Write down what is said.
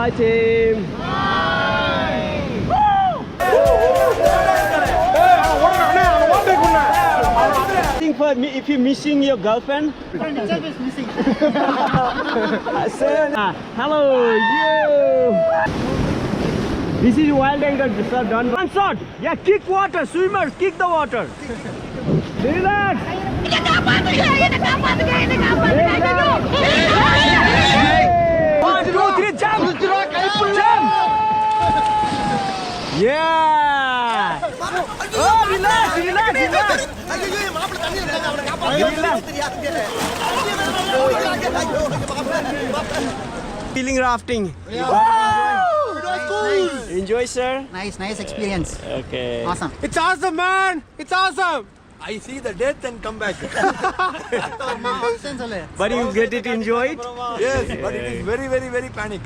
Hi team. Think for me if you're missing your girlfriend. Friend itself is missing. Hello, you. This is wild angle, sir. Done. One shot. Yeah, kick water. Swimmers, kick the water. Relax. One, two, three, jump. Jump. Yeah. Oh, relax, relax, relax. Feeling rafting. Enjoy, sir. Nice experience. Okay. Awesome. It's awesome, man! It's awesome! I see the death and come back. But you get it enjoyed? Yes, but it is very, very, very panic.